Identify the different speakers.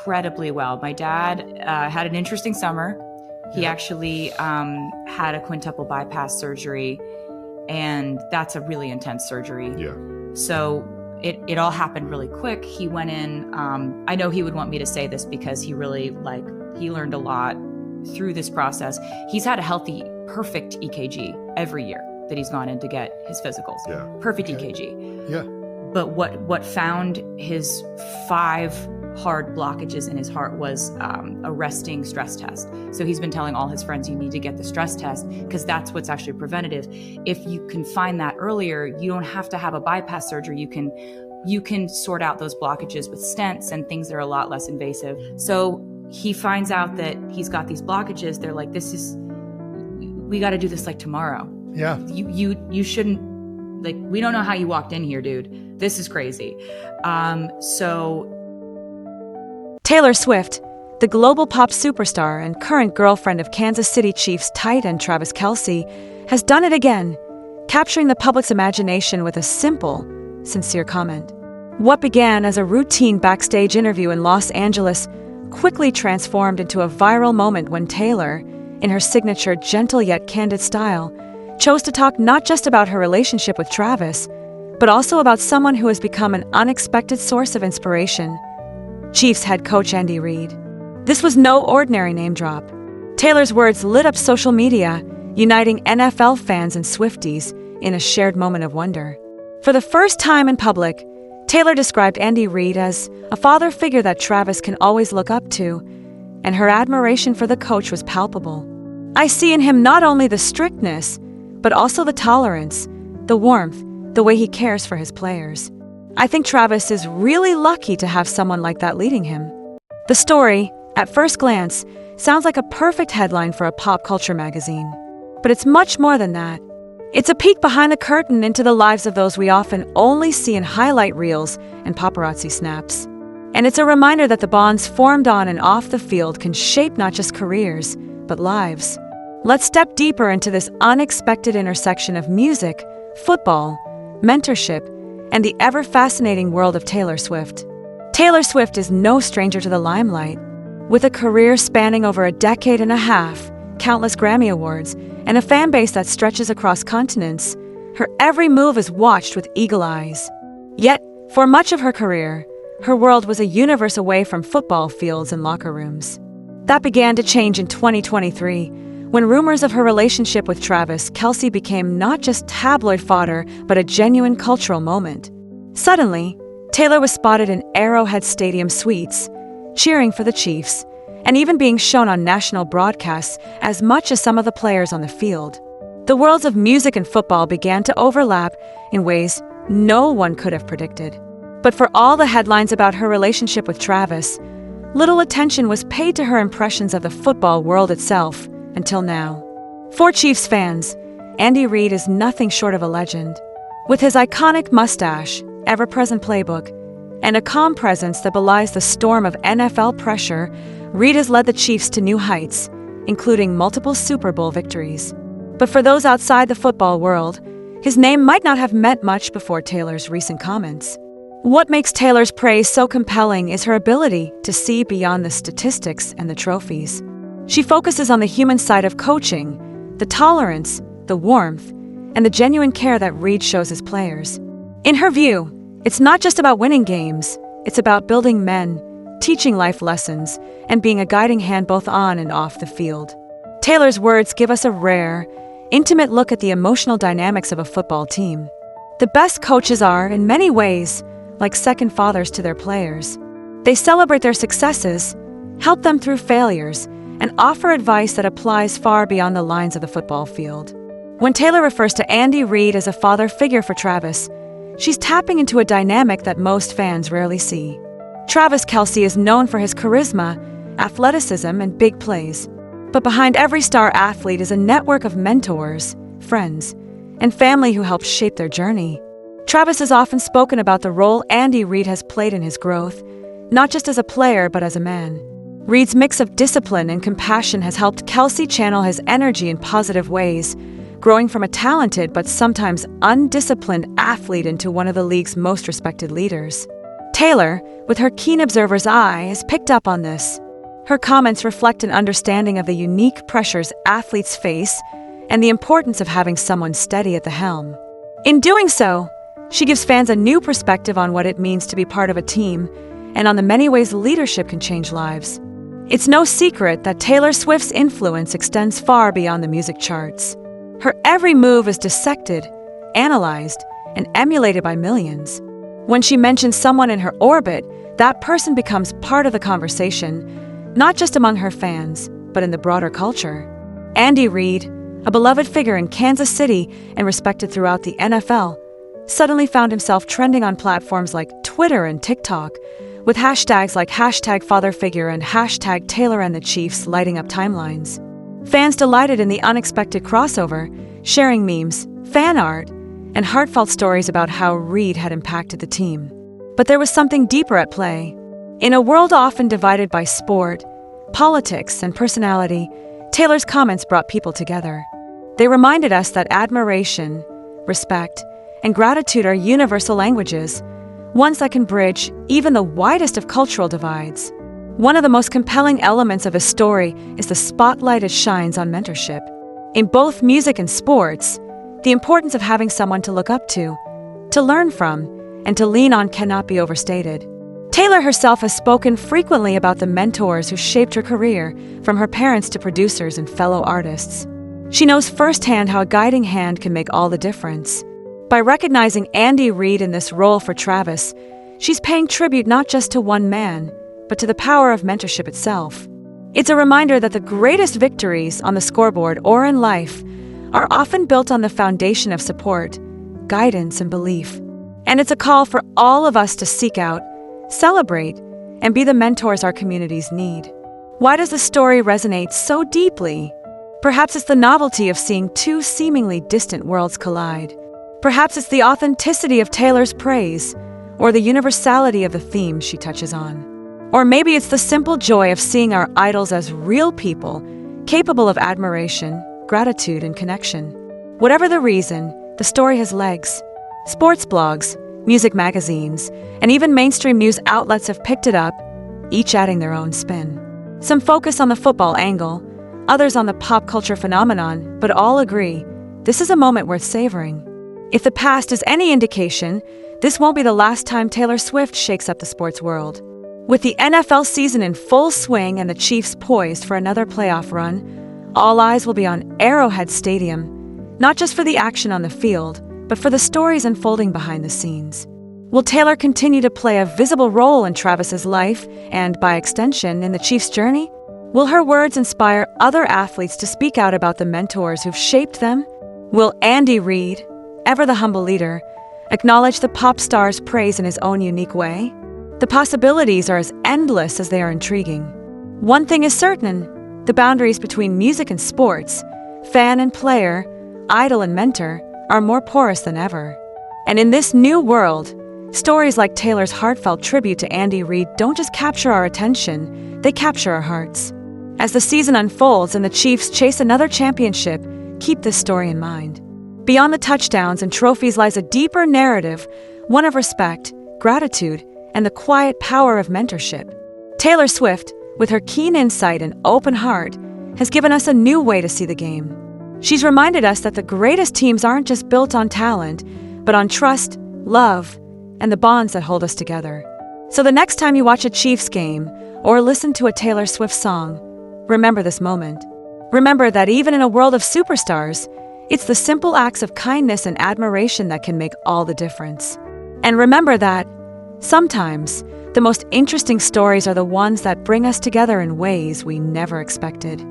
Speaker 1: incredibly well. My dad had an interesting summer. He actually had a quintuple bypass surgery, and that's a really intense surgery.
Speaker 2: Yeah.
Speaker 1: So it all happened really quick. He went in. I know he would want me to say this because he really he learned a lot through this process. He's had a healthy, perfect EKG every year that he's gone in to get his physicals.
Speaker 2: Yeah.
Speaker 1: Perfect EKG.
Speaker 2: Yeah.
Speaker 1: But what found his 5 hard blockages in his heart was a resting stress test. So he's been telling all his friends, you need to get the stress test because that's what's actually preventative. If you can find that earlier, you don't have to have a bypass surgery. You can sort out those blockages with stents and things that are a lot less invasive. So he finds out that he's got these blockages. They're like, we got to do this like tomorrow.
Speaker 2: Yeah.
Speaker 1: You shouldn't, we don't know how you walked in here, dude. This is crazy.
Speaker 3: Taylor Swift, the global pop superstar and current girlfriend of Kansas City Chiefs tight end Travis Kelce, has done it again, capturing the public's imagination with a simple, sincere comment. What began as a routine backstage interview in Los Angeles quickly transformed into a viral moment when Taylor, in her signature gentle yet candid style, chose to talk not just about her relationship with Travis, but also about someone who has become an unexpected source of inspiration: Chiefs head coach Andy Reid. This was no ordinary name drop. Taylor's words lit up social media, uniting NFL fans and Swifties in a shared moment of wonder. For the first time in public, Taylor described Andy Reid as a father figure that Travis can always look up to, and her admiration for the coach was palpable. I see in him not only the strictness, but also the tolerance, the warmth, the way he cares for his players. I think Travis is really lucky to have someone like that leading him. The story, at first glance, sounds like a perfect headline for a pop culture magazine. But it's much more than that. It's a peek behind the curtain into the lives of those we often only see in highlight reels and paparazzi snaps. And it's a reminder that the bonds formed on and off the field can shape not just careers, but lives. Let's step deeper into this unexpected intersection of music, football, mentorship, and the ever-fascinating world of Taylor Swift. Taylor Swift is no stranger to the limelight. With a career spanning over a decade and a half, countless Grammy Awards, and a fan base that stretches across continents, her every move is watched with eagle eyes. Yet, for much of her career, her world was a universe away from football fields and locker rooms. That began to change in 2023, when rumors of her relationship with Travis Kelce became not just tabloid fodder, but a genuine cultural moment. Suddenly, Taylor was spotted in Arrowhead Stadium suites, cheering for the Chiefs, and even being shown on national broadcasts as much as some of the players on the field. The worlds of music and football began to overlap in ways no one could have predicted. But for all the headlines about her relationship with Travis, little attention was paid to her impressions of the football world itself until now. For Chiefs fans, Andy Reid is nothing short of a legend. With his iconic mustache, ever-present playbook, and a calm presence that belies the storm of NFL pressure, Reid has led the Chiefs to new heights, including multiple Super Bowl victories. But for those outside the football world, his name might not have meant much before Taylor's recent comments. What makes Taylor's praise so compelling is her ability to see beyond the statistics and the trophies. She focuses on the human side of coaching, the tolerance, the warmth, and the genuine care that Reid shows his players. In her view, it's not just about winning games, it's about building men, teaching life lessons, and being a guiding hand both on and off the field. Taylor's words give us a rare, intimate look at the emotional dynamics of a football team. The best coaches are, in many ways, like second fathers to their players. They celebrate their successes, help them through failures, and offer advice that applies far beyond the lines of the football field. When Taylor refers to Andy Reid as a father figure for Travis, she's tapping into a dynamic that most fans rarely see. Travis Kelce is known for his charisma, athleticism, and big plays. But behind every star athlete is a network of mentors, friends, and family who help shape their journey. Travis has often spoken about the role Andy Reid has played in his growth, not just as a player but as a man. Reid's mix of discipline and compassion has helped Kelce channel his energy in positive ways, growing from a talented but sometimes undisciplined athlete into one of the league's most respected leaders. Taylor, with her keen observer's eye, has picked up on this. Her comments reflect an understanding of the unique pressures athletes face and the importance of having someone steady at the helm. In doing so, she gives fans a new perspective on what it means to be part of a team and on the many ways leadership can change lives. It's no secret that Taylor Swift's influence extends far beyond the music charts. Her every move is dissected, analyzed, and emulated by millions. When she mentions someone in her orbit, that person becomes part of the conversation, not just among her fans, but in the broader culture. Andy Reid, a beloved figure in Kansas City and respected throughout the NFL, suddenly found himself trending on platforms like Twitter and TikTok, with hashtags like #fatherfigure and #TaylorandTheChiefs lighting up timelines. Fans delighted in the unexpected crossover, sharing memes, fan art, and heartfelt stories about how Reid had impacted the team. But there was something deeper at play. In a world often divided by sport, politics, and personality, Taylor's comments brought people together. They reminded us that admiration, respect, and gratitude are universal languages, ones that can bridge even the widest of cultural divides. One of the most compelling elements of his story is the spotlight it shines on mentorship. In both music and sports, the importance of having someone to look up to learn from, and to lean on cannot be overstated. Taylor herself has spoken frequently about the mentors who shaped her career, from her parents to producers and fellow artists. She knows firsthand how a guiding hand can make all the difference. By recognizing Andy Reid in this role for Travis, she's paying tribute not just to one man, but to the power of mentorship itself. It's a reminder that the greatest victories on the scoreboard or in life are often built on the foundation of support, guidance, and belief. And it's a call for all of us to seek out, celebrate, and be the mentors our communities need. Why does the story resonate so deeply? Perhaps it's the novelty of seeing two seemingly distant worlds collide. Perhaps it's the authenticity of Taylor's praise, or the universality of the themes she touches on. Or maybe it's the simple joy of seeing our idols as real people, capable of admiration, gratitude, and connection. Whatever the reason, the story has legs. Sports blogs, music magazines, and even mainstream news outlets have picked it up, each adding their own spin. Some focus on the football angle, others on the pop culture phenomenon, but all agree this is a moment worth savoring. If the past is any indication, this won't be the last time Taylor Swift shakes up the sports world. With the NFL season in full swing and the Chiefs poised for another playoff run, all eyes will be on Arrowhead Stadium, not just for the action on the field, but for the stories unfolding behind the scenes. Will Taylor continue to play a visible role in Travis's life and, by extension, in the Chiefs' journey? Will her words inspire other athletes to speak out about the mentors who've shaped them? Will Andy Reid, ever the humble leader, acknowledge the pop star's praise in his own unique way? The possibilities are as endless as they are intriguing. One thing is certain: the boundaries between music and sports, fan and player, idol and mentor, are more porous than ever. And in this new world, stories like Taylor's heartfelt tribute to Andy Reid don't just capture our attention, they capture our hearts. As the season unfolds and the Chiefs chase another championship, keep this story in mind. Beyond the touchdowns and trophies lies a deeper narrative, one of respect, gratitude, and the quiet power of mentorship. Taylor Swift, with her keen insight and open heart, has given us a new way to see the game. She's reminded us that the greatest teams aren't just built on talent, but on trust, love, and the bonds that hold us together. So the next time you watch a Chiefs game or listen to a Taylor Swift song, remember this moment. Remember that even in a world of superstars, it's the simple acts of kindness and admiration that can make all the difference. And remember that sometimes the most interesting stories are the ones that bring us together in ways we never expected.